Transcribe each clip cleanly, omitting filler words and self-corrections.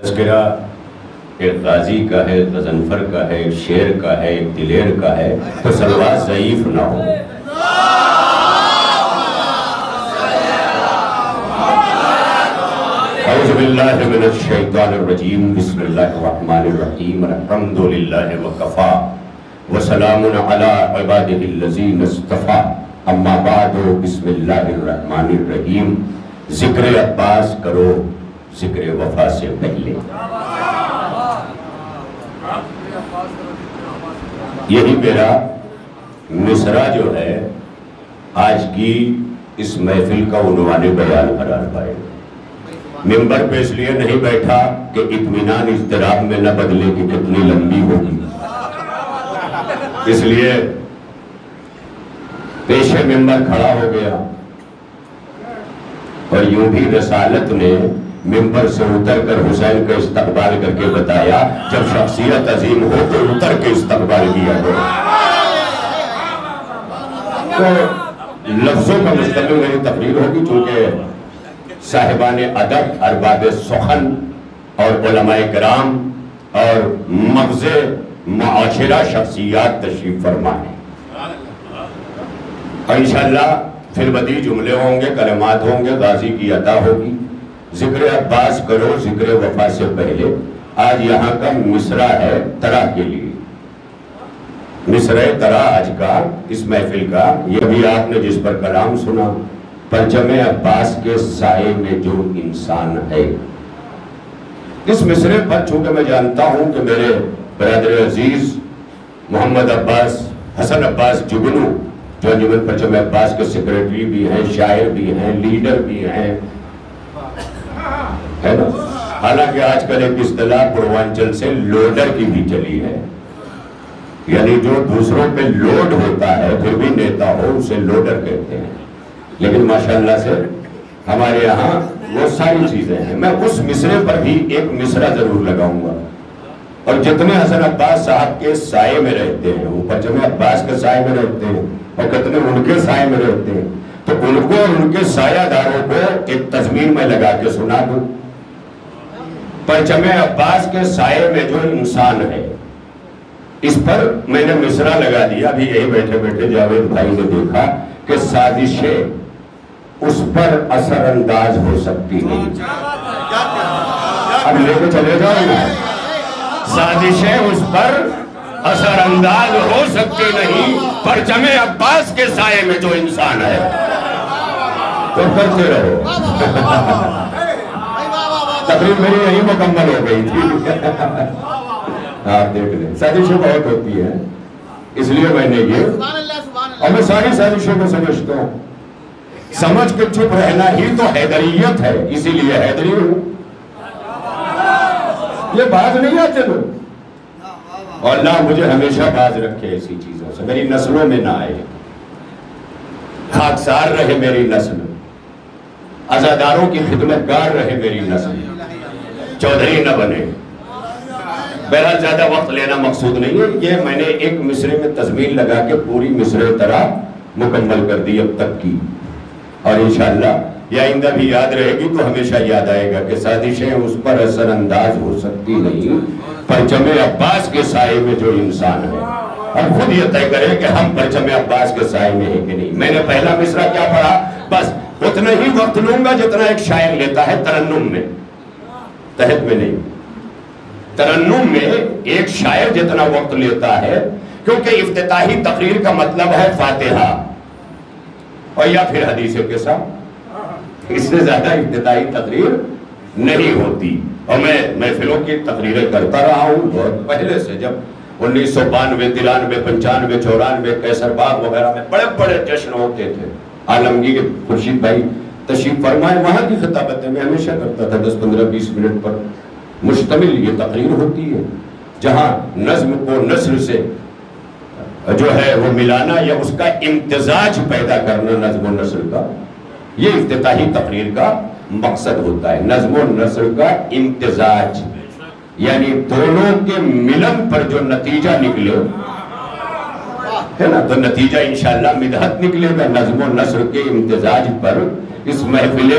تذکرہ ایک غازی کا ہے، ایک غضنفر کا ہے، ایک شیر کا ہے، ایک دلیر کا ہے، تو سلوات ضعیف نہ ہو۔ اعوذ باللہ من الشیطان الرجیم، بسم اللہ الرحمن الرحیم، الحمدللہ وکفا وسلام علی عبادہ الذین اصطفیٰ، اما بعد، بسم اللہ الرحمن الرحیم۔ ذکر عباس کرو ذکر وفا سے پہلے۔ یہی میرا مصرع جو ہے آج کی اس محفل کا عنوان بیان قرار پائے۔ ممبر پہ اس لیے نہیں بیٹھا کہ اطمینان اضطراب میں نہ بدلے کہ کتنی لمبی ہوگی، اس لیے پیشے ممبر کھڑا ہو گیا، اور یوں بھی رسالت نے ممبر سے اتر کر حسین کا استقبال کر کے بتایا، جب شخصیت عظیم ہو تو اتر کے استقبال کیا کرو۔ تو لفظوں کا مستقل میری تقریر ہوگی، چونکہ صاحبان ادب، ارباب سخن اور علماء کرام اور مغز معاشرہ شخصیات تشریف فرما ہیں، اور انشاءاللہ پھر بدی جملے ہوں گے، کلمات ہوں گے، غازی کی عطا ہوگی۔ ذکر عباس کرو ذکر وفا سے پہلے۔ آج یہاں کا مصرع ہے ترا کے لیے، مصرع ترا آج کا اس محفل کا، یہ بھی آپ نے جس پر کلام سنا، پرچم عباس کے سائے میں جو انسان ہے۔ اس مصرع پر چونکہ میں جانتا ہوں کہ میرے برادر عزیز محمد عباس، حسن عباس جگنو، جو انجمن پرچم عباس کے سیکریٹری بھی ہیں، شاعر بھی ہیں، لیڈر بھی ہیں، ہے نا؟ حالانکہ آج کل ایک اصطلاح پوروانچل سے لوڈر کی بھی چلی ہے، یعنی جو دوسروں پہ لوڈ ہوتا ہے پھر بھی نیتا ہو اسے لوڈر کہتے ہیں، لیکن ماشاءاللہ سے ہمارے یہاں وہ ساری چیزیں ہیں۔ میں اس مصرع پر بھی ایک مصرع ضرور لگاؤں گا، اور جتنے حسن عباس صاحب کے سائے میں رہتے ہیں، وہ پرچم عباس کے سائے میں رہتے ہیں، اور کتنے ان کے سائے میں رہتے ہیں، تو ان کو اور ان کے سایہ داروں کو ایک تضمین میں لگا کے سنا دوں۔ پرچم عباس کے سائے میں جو انسان ہے، اس پر میں نے مصرع لگا دیا۔ ابھی یہی بیٹھے بیٹھے جاوید بھائی نے دیکھا کہ سازشیں اس پر اثر انداز ہو سکتی نہیں۔ اب لے کے چلے جاؤ نا، سازشیں اس پر اثر انداز ہو سکتی نہیں، پرچم عباس کے سائے میں جو انسان ہے، تو کرتے رہو۔ تقریب میری یہی مکمل ہو گئی تھی۔ آپ دیکھ لیں، سازشیں بہت ہوتی ہیں، اس لیے میں نے یہ، اور میں ساری سازشوں کو سمجھتا ہوں، سمجھ کے چپ رہنا ہی تو حیدریت ہے، اسی لیے حیدری ہوں۔ یہ باز نہیں آتے لوگ، اور اللہ مجھے ہمیشہ باز رکھے ایسی چیزوں سے، میری نسلوں میں نہ آئے، خاکسار رہے میری نسل، عزاداروں کی خدمتگار رہے میری نسل، چودھری نہ بنے۔ بہرحال زیادہ وقت لینا مقصود نہیں ہے، یہ میں نے ایک مصرع میں تضمین لگا کے پوری مصرع ترا مکمل کر دی اب تک کی، اور انشاءاللہ یہ آئندہ بھی یاد رہے گی تو ہمیشہ یاد آئے گا کہ سازشیں اس پر اثر انداز ہو سکتی نہیں، پرچم عباس کے سائے میں جو انسان ہے، اور خود یہ طے کرے کہ ہم پرچم عباس کے سائے میں ہیں کہ نہیں۔ میں نے پہلا مصرع کیا پڑھا، بس اتنا ہی وقت لوں گا جتنا ایک شاعر لیتا ہے ترنم میں، تحت میں نہیں۔ ترنم میں ایک شاعر جتنا وقت لیتا ہے، کیونکہ افتتاحی تقریر کا مطلب ہے فاتحہ اور یا پھر حدیث کے ساتھ، اس سے زیادہ افتتاحی تقریر نہیں ہوتی۔ اور میں محفلوں کی تقریریں کرتا رہا ہوں بہت پہلے سے، جب 1992، 93، 95، 94 کیسر باغ وغیرہ میں بڑے بڑے جشن ہوتے تھے۔ عالمگیر خورشید بھائی تشریف فرمائے، وہاں کی خطابتیں میں ہمیشہ کرتا تھا، 10، 15، 20 منٹ پر مشتمل یہ تقریر ہوتی ہے، جہاں نظم کو نثر سے جو ہے وہ ملانا یا اس کا امتزاج پیدا کرنا نظم و نثر کا، یہ افتتاحی تقریر کا مقصد ہوتا ہے، نظم و نثر کا امتزاج، یعنی دونوں کے ملن پر جو نتیجہ نکلے ہے نا، تو نتیجہ انشاءاللہ مدحت نکلے گا۔ نظم و نثر کے امتزاج پر اس محفل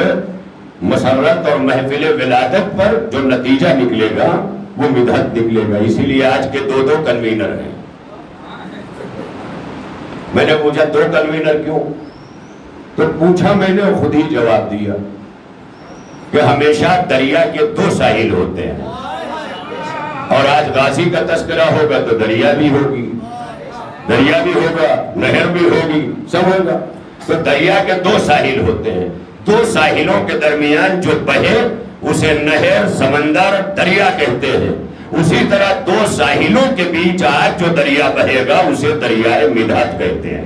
مسرت اور محفل ولادت پر جو نتیجہ نکلے گا وہ مدحت نکلے گا. اسی لیے آج کے دو کنوینر ہیں. میں نے پوچھا 2 کنوینر کیوں؟ تو پوچھا میں نے خود ہی جواب دیا کہ ہمیشہ دریا کے 2 ساحل ہوتے ہیں، اور آج غازی کا تذکرہ ہوگا تو دریا بھی ہوگی، دریا بھی ہوگا، نہر بھی ہوگی، سب ہوگا. تو دریا کے 2 ساحل ہوتے ہیں. 2 ساحلوں کے درمیان جو بہے اسے نہر، سمندر، دریا کہتے ہیں. اسی طرح 2 ساحلوں کے بیچ آج جو دریا بہے گا اسے دریائے مدحت کہتے ہیں.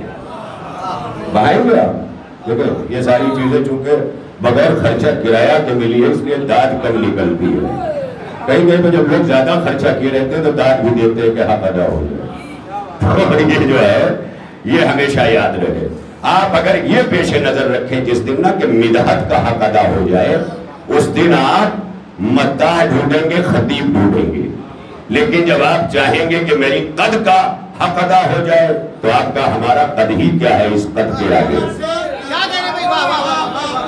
بہائیں گے آپ؟ دیکھیں یہ ساری چیزیں چونکہ بغیر خرچہ کرایہ کے ملی ہے، اس لیے داد کم نکلتی ہے. کہیں کہیں پہ جب لوگ زیادہ خرچہ کیے رہتے ہیں تو داد بھی دیتے ہیں کہ حق ادا ہو جائے. یہ جو ہے یہ ہمیشہ یاد رہے. آپ اگر یہ پیش نظر رکھیں جس دن نا کہ مدحت کا حق ادا ہو جائے، اس دن آپ مداح ڈھونڈیں گے، خطیب ڈھونڈیں گے. لیکن جب آپ چاہیں گے کہ میری قد کا حق ادا ہو جائے تو آپ کا ہمارا قد ہی کیا ہے اس قد کے آگے؟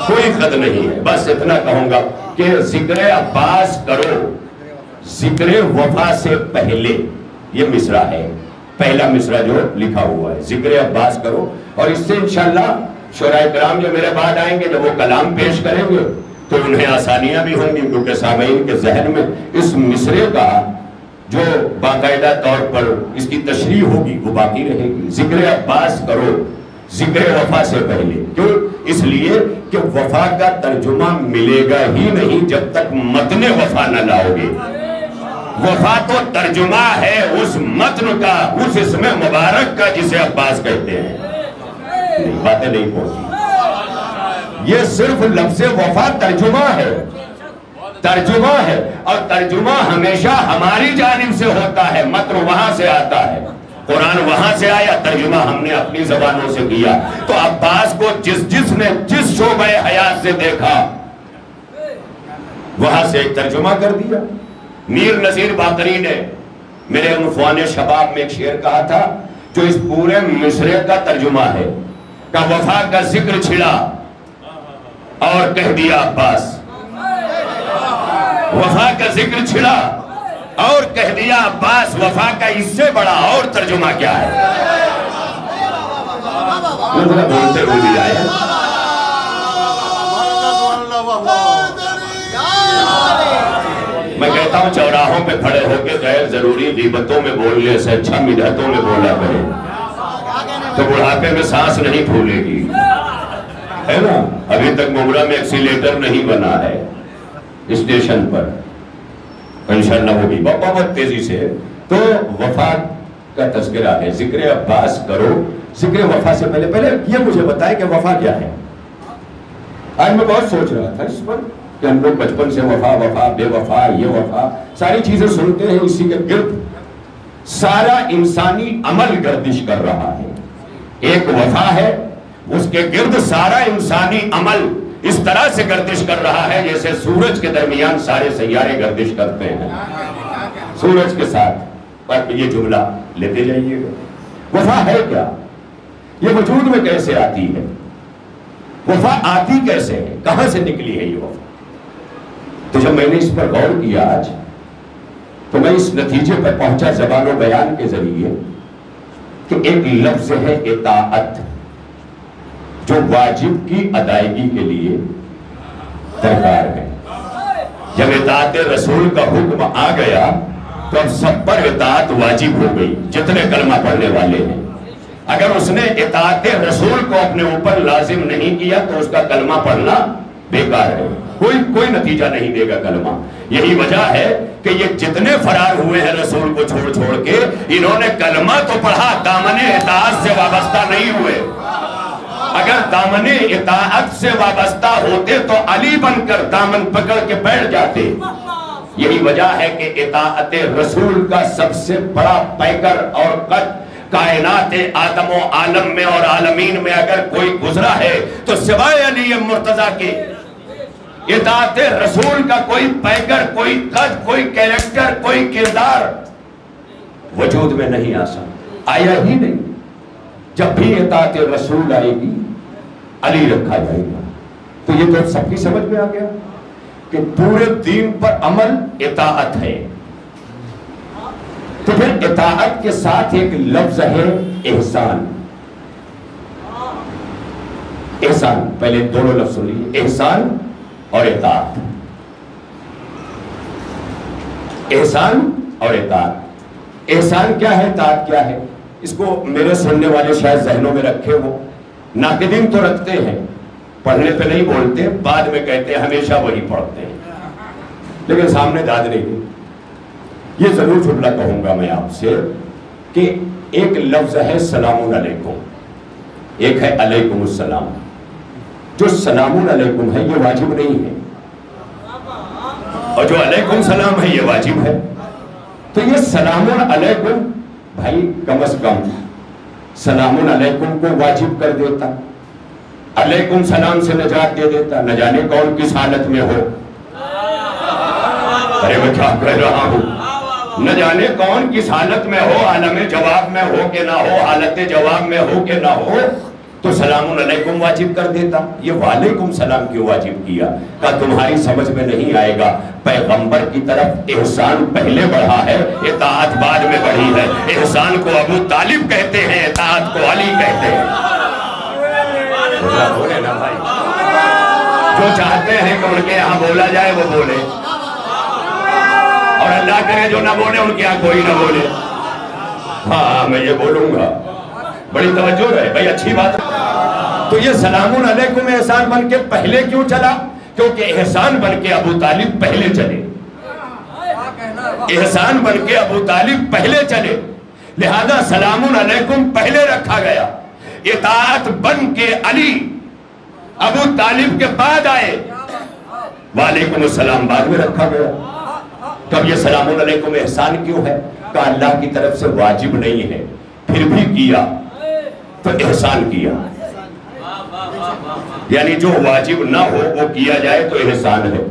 کوئی قد نہیں ہے. بس اتنا کہوں گا کہ ذکر عباس کرو ذکر وفا سے پہلے. یہ مصرع ہے، پہلا مصرع جو لکھا ہوا ہے، ذکر عباس کرو. اور اس سے انشاءاللہ شعراء کرام جو میرے بعد آئیں گے جب وہ کلام پیش کریں گے تو انہیں آسانیاں بھی ہوں گی، کیونکہ سامعین کے ذہن میں اس مصرے کا جو باقاعدہ طور پر اس کی تشریح ہوگی وہ باقی رہے گی. ذکر عباس کرو ذکر وفا سے پہلے. کیوں؟ اس لیے کہ وفا کا ترجمہ ملے گا ہی نہیں جب تک متن وفا نہ لاؤ گے. وفا تو ترجمہ ہے اس متن کا، اس اسم مبارک کا جسے عباس کہتے ہیں. باتیں نہیں پہنچی. یہ صرف لفظ وفا ترجمہ ہے، ترجمہ ہے، اور ترجمہ ہمیشہ ہماری جانب سے ہوتا ہے. متن وہاں سے آتا ہے، قرآن وہاں سے آیا، ترجمہ ہم نے اپنی زبانوں سے کیا. تو عباس کو جس نے جس شعبہ حیات سے دیکھا وہاں سے ایک ترجمہ کر دیا. میر نذیر باقری نے میرے عنفوان شباب میں ایک شعر کہا تھا جو اس پورے مصرے کا ترجمہ ہے کہ وفا کا ذکر چھڑا اور کہہ دیا عباس. وفا کا ذکر چھڑا اور کہہ دیا عباس. وفا کا اس سے بڑا اور ترجمہ کیا ہے؟ بولتے ہوئے بھی آئے. میں کہتا ہوں چوراہوں پہ کھڑے ہو کے غیر ضروری غیبتوں میں بولنے سے اچھا مدحتوں میں بولا کرے تو بڑھاپے میں سانس نہیں پھولے گی، ہے نا. ابھی تک ممرہ میں ایکسیلیٹر نہیں بنا ہے اسٹیشن پر، انشاءاللہ ہوگی بہت تیزی سے. تو وفا کا تذکرہ ہے، ذکر عباس کرو ذکر وفا سے پہلے یہ مجھے بتائے کہ وفا کیا ہے. آج میں بہت سوچ رہا تھا اس پر کہ ہم لوگ بچپن سے وفا وفا بے وفا یہ وفا ساری چیزیں سنتے ہیں، اسی کے گرد سارا انسانی عمل گردش کر رہا ہے. ایک وفا ہے، اس کے گرد سارا انسانی عمل اس طرح سے گردش کر رہا ہے جیسے سورج کے درمیان سارے سیارے گردش کرتے ہیں سورج کے ساتھ. پر یہ جملہ لیتے جائیے گا. وفا ہے کیا؟ یہ وجود میں کیسے آتی ہے؟ وفا آتی کیسے ہے؟ کہاں سے نکلی ہے یہ وفا؟ تو جب میں نے اس پر غور کیا آج تو میں اس نتیجے پر پہنچا زبان و بیان کے ذریعے کہ ایک لفظ ہے اطاعت جو واجب کی ادائیگی کے لیے درکار ہے. جب اطاعت رسول کا حکم آ گیا تو اب سب پر اطاعت واجب ہو گئی جتنے کلمہ پڑھنے والے ہیں. اگر اس نے اطاعت رسول کو اپنے اوپر لازم نہیں کیا تو اس کا کلمہ پڑھنا بیکار ہے، کوئی نتیجہ نہیں دے گا کلمہ. یہی وجہ ہے کہ یہ جتنے فرار ہوئے ہیں رسول کو چھوڑ کے انہوں نے کلمہ تو پڑھا، دامن اطاعت سے وابستہ نہیں ہوئے. اگر دامن اطاعت سے وابستہ ہوتے تو علی بن کر دامن پکڑ کے بیٹھ جاتے. یہی وجہ ہے کہ اطاعت رسول کا سب سے بڑا پیکر اور قد کائنات آدم و عالم میں اور عالمین میں اگر کوئی گزرا ہے تو سوائے علی مرتضیٰ کے اطاعت رسول کا کوئی پیکر، کوئی قد، کوئی کیریکٹر، کوئی کردار وجود میں نہیں آیا ہی نہیں. جب بھی اطاعت رسول آئے گی علی رکھا جائے گا. تو یہ تو سب کی سمجھ میں آ گیا کہ پورے دین پر عمل اطاعت ہے. تو پھر اطاعت کے ساتھ ایک لفظ ہے احسان. احسان، پہلے دونوں لفظ سن لیجیے، احسان اور اطاعت. احسان اور اطاعت. احسان کیا ہے، اطاعت کیا ہے؟ اس کو میرے سننے والے شاید ذہنوں میں رکھے ہو. ناقدین تو رکھتے ہیں، پڑھنے پہ نہیں بولتے، بعد میں کہتے ہیں ہمیشہ وہی پڑھتے ہیں، لیکن سامنے داد نہیں دی. یہ ضرور جملہ کہوں گا میں آپ سے کہ ایک لفظ ہے سلام علیکم، ایک ہے علیکم السلام. جو سلام علیکم ہے یہ واجب نہیں ہے، اور جو علیکم سلام ہے یہ واجب ہے. تو یہ سلام علیکم بھائی کم از کم سلام علیکم کو واجب کر دیتا، علیکم سلام سے نجات دے دیتا. نہ جانے کون کس حالت میں ہو، ارے میں کیا کہہ رہا ہوں، نہ جانے کون کس حالت میں ہو، عالم جواب میں ہو کہ نہ ہو، حالت جواب میں ہو کہ نہ ہو، تو سلام علیکم واجب کر دیتا. یہ وعلیکم سلام کیوں واجب کیا؟ کہ تمہاری سمجھ میں نہیں آئے گا، پیغمبر کی طرف احسان پہلے بڑھا ہے، اطاعت بعد میں بڑھی ہے. احسان کو ابو طالب کہتے ہیں، اطاعت کو علی کہتے ہیں. بولے نا بھائی، جو چاہتے ہیں کہ ان کے یہاں بولا جائے وہ بولے، اور اللہ کرے جو نہ بولے ان کے یہاں کوئی نہ بولے. ہاں میں یہ بولوں گا، بڑی توجہ رہے بھائی، اچھی بات ہے. تو یہ سلام علیکم احسان بن کے پہلے کیوں چلا؟ کیونکہ احسان بن کے ابو طالب پہلے چلے، احسان بن کے ابو طالب پہلے چلے، لہذا سلام علیکم پہلے رکھا گیا. اطاعت بن کے علی ابو طالب کے بعد آئے، وعلیکم السلام بعد میں رکھا گیا. تب یہ سلام علیکم احسان کیوں ہے؟ کہ اللہ کی طرف سے واجب نہیں ہے، پھر بھی کیا تو احسان کیا. یعنی جو واجب نہ ہو وہ کیا جائے تو احسان ہے.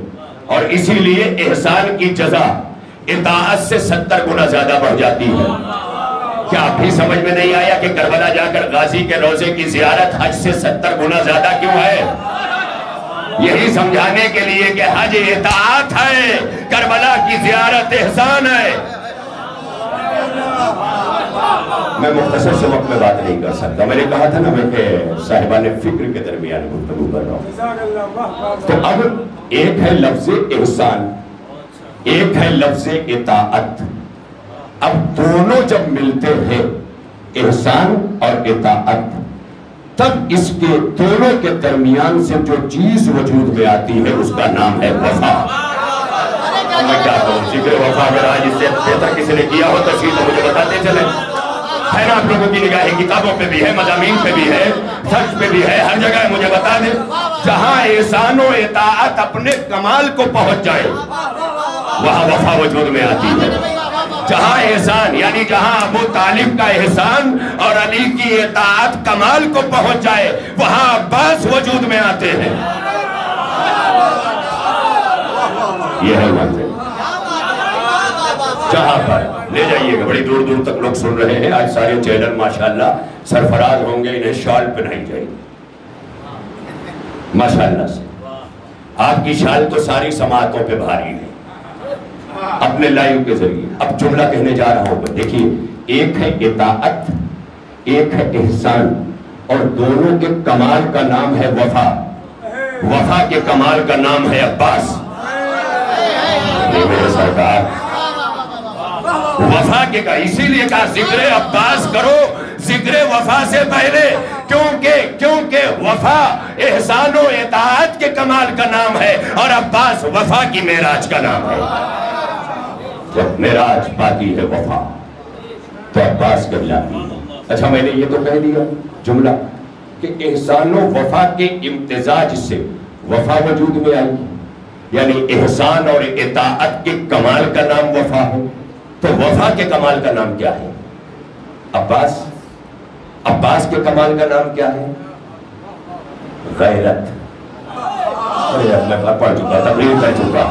اور اسی لیے احسان کی جزا اطاعت سے 70 گنا زیادہ بڑھ جاتی ہے. کیا آپ بھی سمجھ میں نہیں آیا کہ کربلا جا کر غازی کے روزے کی زیارت حج سے 70 گنا زیادہ کیوں ہے؟ یہی سمجھانے کے لیے کہ حج اطاعت ہے، کربلا کی زیارت احسان ہے. میں مختصر سے وقت میں بات نہیں کر سکتا. میں نے کہا تھا نا میں کہ صاحبان فکر کے درمیان گفتگو کر رہا ہوں. تو اب ایک ہے لفظ احسان، ایک ہے لفظ اطاعت. اب دونوں جب ملتے ہیں احسان اور اطاعت، تب اس کے دونوں کے درمیان سے جو چیز وجود میں آتی ہے اس کا نام ہے وفا. میں کیا کہوں، ذکر وفا اگر آج اس سے بہتر کسی نے کیا ہو تو تو مجھے بتاتے چلیں. ہے نا آپ لوگوں کی نگاہیں کتابوں پہ بھی ہے، مضامین پہ بھی ہے، سرچ پہ بھی ہے، ہر جگہ ہے. مجھے بتا دیں جہاں احسان و اطاعت اپنے کمال کو پہنچ جائے وہاں وفا وجود میں آتی ہے. جہاں احسان یعنی جہاں ابو طالب کا احسان اور علی کی اطاعت کمال کو پہنچ جائے وہاں عباس وجود میں آتے ہیں. یہ ہے بات ہے. جہاں پر لے جائیے گا، بڑی دور دور تک لوگ سن رہے ہیں. آج سارے چینل ماشاءاللہ سرفراز ہوں گے، انہیں شال پہنائی جائے گی ماشاءاللہ سے. آپ کی شال تو ساری سماعتوں پہ بھاری ہے اپنے لائیو کے ذریعے. اب جملہ کہنے جا رہا ہوں. دیکھیے، ایک ہے اطاعت، ایک ہے احسان، اور دونوں کے کمال کا نام ہے وفا. وفا کے کمال کا نام ہے عباس. میرے سرکار وفا کے کا اسی لیے کہا ذکر عباس کرو ذکر وفا سے پہلے، کیونکہ وفا احسان و اطاعت کے کمال کا نام ہے اور عباس وفا کی معراج کا نام ہے. جب معراج پاتی ہے وفا تو عباس کہلاتی ہے. اچھا میں نے یہ تو کہہ دیا جملہ کہ احسان و وفا کے امتزاج سے وفا وجود میں آئی، یعنی احسان اور اطاعت کے کمال کا نام وفا ہے. تو وفا کے کمال کا نام کیا ہے؟ عباس. عباس کے کمال کا نام کیا ہے؟ غیرت. میں پڑھ چکا، تقریر کر چکا.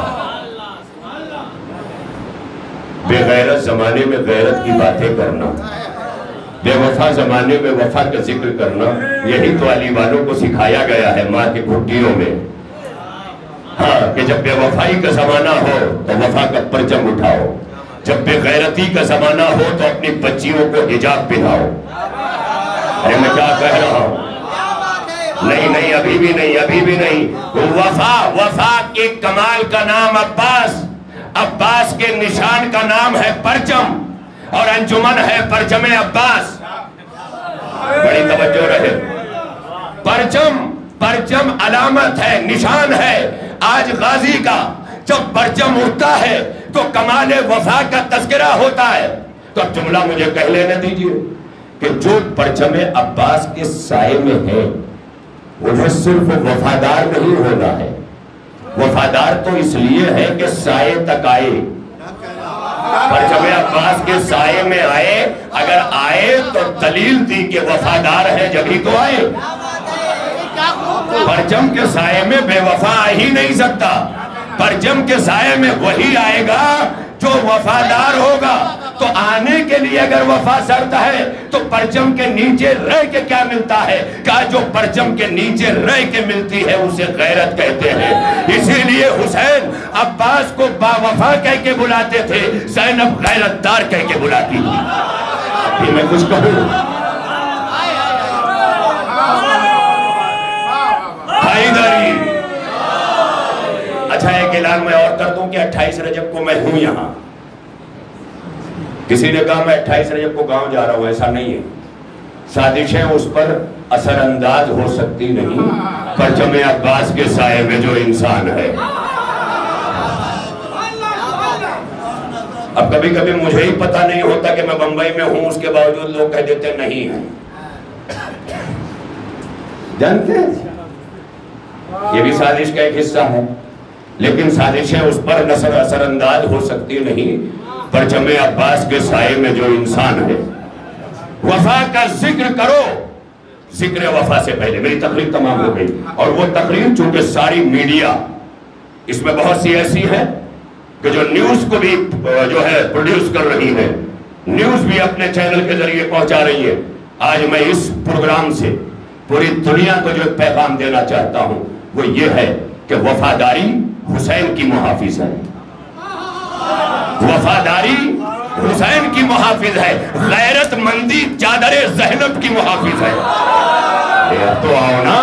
بے غیرت زمانے میں غیرت کی باتیں کرنا، بے وفا زمانے میں وفا کا ذکر کرنا، یہی تو علی والوں کو سکھایا گیا ہے ماں کے گھٹیوں میں. کہ جب بے وفائی کا زمانہ ہو تو وفا کا پرچم اٹھاؤ، جب بے غیرتی کا زمانہ ہو تو اپنی بچیوں کو حجاب پہناؤ۔ ارے میں کیا کہہ رہا ہوں؟ نہیں ابھی بھی نہیں۔ وفا کے کمال کا نام عباس کے نشان کا نام ہے پرچم، اور انجمن ہے پرچم عباس۔ بڑی توجہ رہے، پرچم علامت ہے، نشان ہے۔ آج غازی کا جب پرچم اٹھتا ہے تو کمال وفا کا تذکرہ ہوتا ہے۔ تو اب جملہ مجھے کہہ لینے دیجئے کہ جو پرچم عباس کے سائے میں ہے انہیں صرف وفادار نہیں ہونا ہے، وفادار تو اس لیے ہے کہ سائے تک آئے، پرچم عباس کے سائے میں آئے، اگر آئے تو دلیل دی کہ وفادار ہے جبھی تو آئے۔ پرچم کے سائے میں بے وفا آ ہی نہیں سکتا، پرچم کے سائے میں وہی آئے گا جو وفادار ہوگا۔ تو آنے کے لیے اگر وفا شرط ہے تو پرچم کے نیچے رہ کے کیا ملتا ہے؟ کہا جو پرچم کے نیچے رہ کے ملتی ہے اسے غیرت کہتے ہیں۔ اسی لیے حسین عباس کو با وفا کہہ کے بلاتے تھے، زینب غیرت دار کہہ کے بلاتی تھی۔ ابھی میں کچھ کہوں؟ حیدری۔ اچھا ایک اعلان میں اور کر دوں کہ 28 رجب کو میں ہوں یہاں۔ کسی نے کہا میں 28 رجب کو گاؤں جا رہا ہوں، ایسا نہیں ہے۔ سازشیں اس پر اثر انداز ہو سکتی نہیں، پرچم عباس کے سائے میں جو انسان ہے۔ اب کبھی کبھی مجھے ہی پتہ نہیں ہوتا کہ میں بمبئی میں ہوں، اس کے باوجود لوگ کہہ دیتے نہیں ہیں۔ جانتے ہیں یہ بھی سازش کا ایک حصہ ہے، لیکن سازشیں اس پر اثر انداز ہو سکتی نہیں، پرچم عباس کے سائے میں جو انسان ہے۔ وفا کا ذکر کرو، ذکر وفا سے پہلے میری تقریر تمام ہو گئی، اور وہ تقریر چونکہ ساری میڈیا اس میں بہت سی ایسی ہے کہ جو نیوز کو بھی جو ہے پروڈیوس کر رہی ہے، نیوز بھی اپنے چینل کے ذریعے پہنچا رہی ہے۔ آج میں اس پروگرام سے پوری دنیا کو جو پیغام دینا چاہتا ہوں وہ یہ ہے کہ وفاداری حسین کی محافظ ہے، وفاداری حسین کی محافظ ہے، غیرت مندی چادر زینب کی محافظ ہے۔ تو آؤ نا،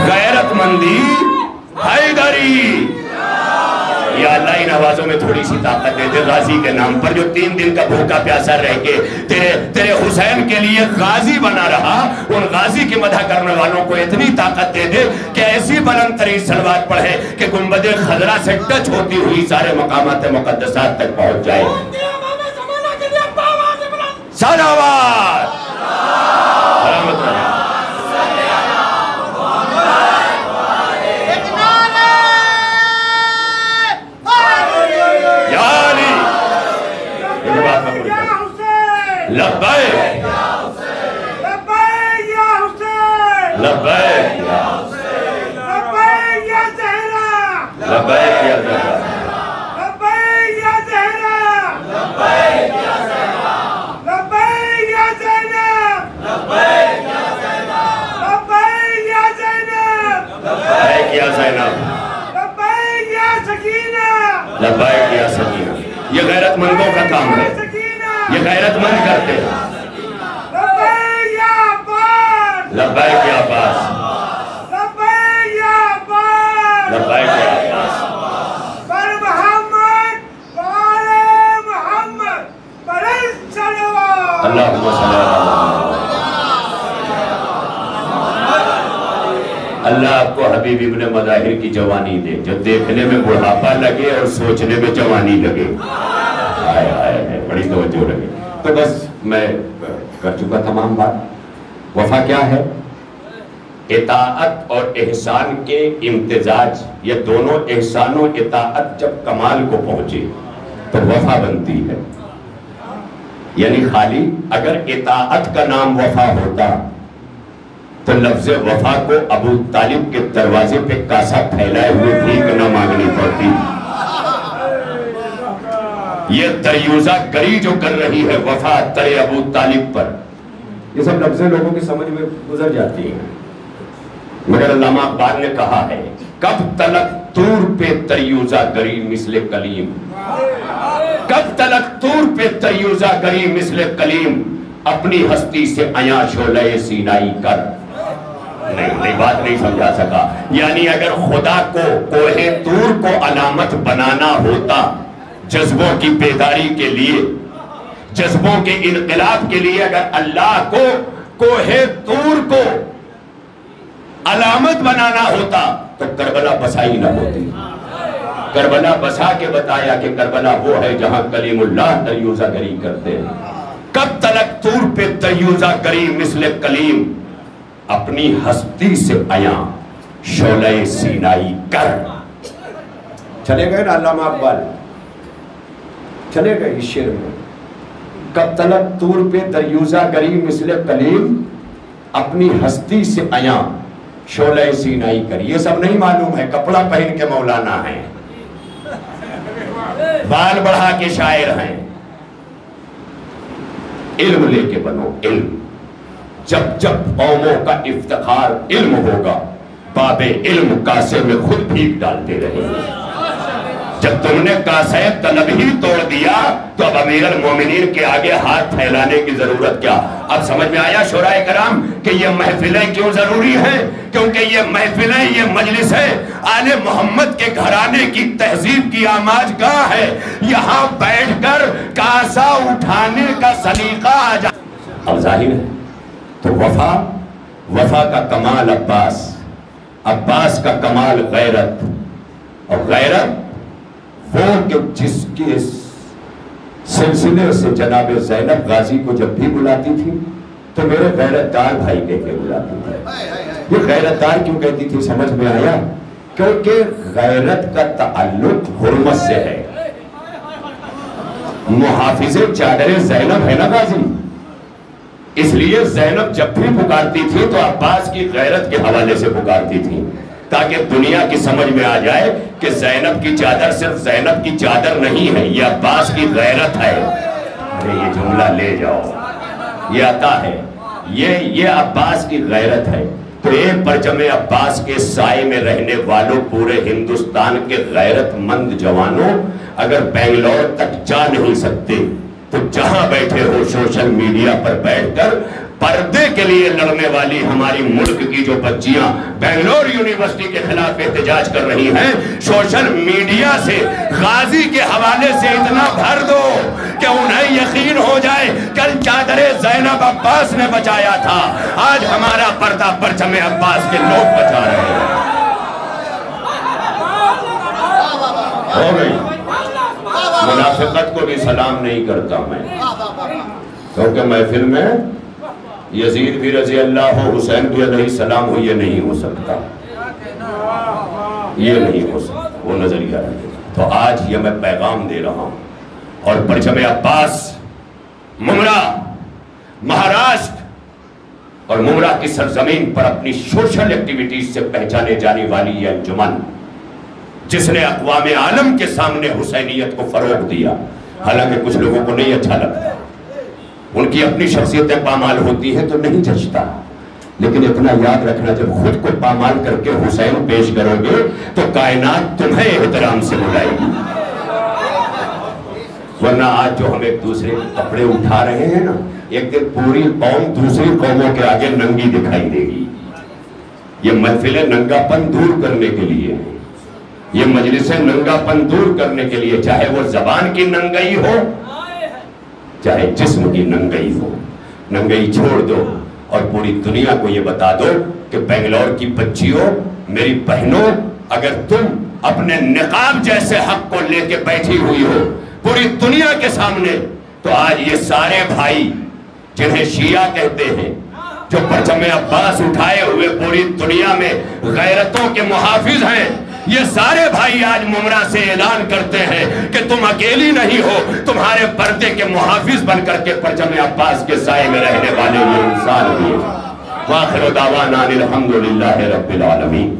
غیرت مندی حیدری۔ یا اللہ ان آوازوں میں تھوڑی سی طاقت دے دے غازی کے نام پر، جو 3 دن کا بھوکا پیاسا رہ کے تیرے حسین کے لیے غازی بنا رہا، ان غازی کی مدح کرنے والوں کو اتنی طاقت دے دے کہ ایسی بلند ترین صلوات پڑھے کہ گنبد خضرا سے ٹچ ہوتی ہوئی سارے مقامات مقدسات تک پہنچ جائے۔ صلوات سلامت رہے۔ لبیک لبیک یا حسین، لبیک یا حسین، لبیک یا زہرا، لبیک یا زہرا، لبیک یا زہرا، لبیک یا زہرا، لبیک یا زینب، لبیک یا زینب، لبیک یا زینب، لبیک یا زینب، لبیک یا سکینہ، لبیک یا سکینہ۔ یہ غیرت مندوں کا کام ہے، یہ غیرت مند کرتے ہیں۔ لبیک یا عباس، لبیک یا عباس، لبیک یا عباس، لبیک یا عباس، پر محمد وآل محمد پر الصلوات۔ اللہم صلی اللہ۔ اللہ آپ کو حبیب ابن مظاہر کی جوانی دے، جو دیکھنے میں بڑھاپا لگے اور سوچنے میں جوانی لگے۔ آئے بڑی توجہ لگے۔ تو بس میں کر چکا تمام بات۔ وفا کیا ہے؟ اطاعت اور احسان کے امتزاج، یہ دونوں احسان و اطاعت جب کمال کو پہنچے تو وفا بنتی ہے۔ یعنی خالی اگر اطاعت کا نام وفا ہوتا تو لفظ وفا کو ابو طالب کے دروازے پہ کاسا پھیلائے ہوئے بھیک نہ مانگنی پڑتی۔ یہ دریوزہ گری جو کر رہی ہے وفا تر ابو طالب پر، یہ سب لفظیں لوگوں کی سمجھ میں گزر جاتی ہیں، مگر علامہ اقبال نے کہا ہے کب تلک طور پہ تریوزہ گری مثل کلیم، کب تلک طور پہ تریوزہ گری مثل کلیم، اپنی ہستی سے عیاں شعلہ سینائی کر۔ نہیں بات نہیں سمجھا سکا، یعنی اگر خدا کو کوہ طور کو علامت بنانا ہوتا جذبوں کی بیداری کے لیے، جذبوں کے انقلاب کے لیے، اگر اللہ کو کوہ طور کو علامت بنانا ہوتا تو کربلا بسائی نہ ہوتی۔ کربلا بسا کے بتایا کہ کربلا وہ ہے جہاں کلیم اللہ تریوزہ گری کرتے ہیں۔ کب تلک طور پہ تریوزہ گری مثل کلیم، اپنی ہستی سے عیاں شعلہ سینائی کر۔ چلے گئے نا علامہ اقبال، چلے گئے اس شعر میں، کب تلک طور پہ دریوزہ گری مثل کلیم، اپنی ہستی سے عیاں شعلہ سینائی کر۔ یہ سب نہیں معلوم ہے، کپڑا پہن کے مولانا ہیں، بال بڑھا کے شاعر ہیں۔ علم لے کے بنو، علم، جب جب قوموں کا افتخار علم ہوگا، باب علم کاسے میں خود بھیگ ڈالتے رہیں گے۔ جب تم نے کاسہ طلب ہی توڑ دیا تو اب امیر المومنین کے آگے ہاتھ پھیلانے کی ضرورت کیا؟ اب سمجھ میں آیا شورا کرام کہ یہ محفلیں کیوں ضروری ہیں؟ کیونکہ یہ محفلیں، یہ مجلس ہے آل محمد کے گھرانے کی تہذیب کی آماج گاہ ہے۔ یہاں بیٹھ کر کاسہ اٹھانے کا سلیقہ آ جائے۔ اب ظاہر ہے تو وفا کا کمال عباس کا کمال غیرت، اور غیرت وہ کہ جس کے سلسلے سے جناب زینب غازی کو جب بھی بلاتی تھی تو میرے غیرت دار بھائی کہہ کے بلاتی تھی۔ یہ غیرت دار کیوں کہتی تھی سمجھ میں آیا؟ کیونکہ غیرت کا تعلق حرمت سے ہے۔ محافظ چادر زینب ہے نا غازی، اس لیے زینب جب بھی پکارتی تھی تو عباس کی غیرت کے حوالے سے پکارتی تھی، تاکہ دنیا کی سمجھ میں آ جائے کہ زینب کی چادر صرف زینب کی چادر نہیں ہے، یہ عباس کی غیرت ہے۔ ارے یہ جملہ لے جاؤ، یہ عطا ہے، یہ عباس کی غیرت ہے۔ تو ایک پرچم عباس کے سائے میں رہنے والوں، پورے ہندوستان کے غیرت مند جوانوں، اگر بنگلور تک جا نہیں سکتے تو جہاں بیٹھے ہو سوشل میڈیا پر بیٹھ کر پردے کے لیے لڑنے والی ہماری ملک کی جو بچیاں بنگلور یونیورسٹی کے خلاف احتجاج کر رہی ہیں، سوشل میڈیا سے غازی کے حوالے سے اتنا بھر دو کہ انہیں یقین ہو جائے کل چادر زینب عباس نے بچایا تھا، آج ہمارا پردہ پرچم عباس کے لوگ بچا رہے ہیں۔ ہو گئی، منافقت کو بھی سلام نہیں کرتا میں، کیونکہ محفل میں یزید بھی رضی اللہ ہو، حسین بھی علیہ السلام ہو، یہ نہیں ہو سکتا، یہ نہیں ہو سکتا، وہ نظریہ ہے۔ تو آج یہ میں پیغام دے رہا ہوں، اور پرچم عباس ممرا، مہاراشٹر اور ممرا کی سرزمین پر اپنی سوشل ایکٹیویٹیز سے پہچانے جانے والی یہ انجمن، جس نے اقوام عالم کے سامنے حسینیت کو فروغ دیا، حالانکہ کچھ لوگوں کو نہیں اچھا لگتا، ان کی اپنی شخصیتیں پامال ہوتی ہیں تو نہیں جچتا، لیکن اتنا یاد رکھنا جب خود کو پامال کر کے حسین پیش کرو گے تو کائنات تمہیں احترام سے بلائے گی، ورنہ آج جو ہم ایک دوسرے کپڑے اٹھا رہے ہیں نا، ایک دن پوری قوم دوسری قوموں کے آگے ننگی دکھائی دے گی۔ یہ محفلیں ننگا پن دور کرنے کے لیے ہیں، یہ مجلسیں ننگا پن دور کرنے کے لیے، چاہے وہ زبان کی ننگئی ہو چاہے جسم کی ننگئی ہو، ننگئی چھوڑ دو اور پوری دنیا کو یہ بتا دو کہ بنگلور کی بچیوں، میری بہنوں، اگر تم اپنے نقاب جیسے حق کو لے کے بیٹھی ہوئی ہو پوری دنیا کے سامنے، تو آج یہ سارے بھائی جنہیں شیعہ کہتے ہیں، جو پرچم عباس اٹھائے ہوئے پوری دنیا میں غیرتوں کے محافظ ہیں، یہ سارے بھائی آج ممرا سے اعلان کرتے ہیں کہ تم اکیلی نہیں ہو، تمہارے پردے کے محافظ بن کر کے پرچم عباس کے سائے میں رہنے والے یہ انسان بھی ہیں۔ وآخر دعوانا الحمدللہ رب العالمین۔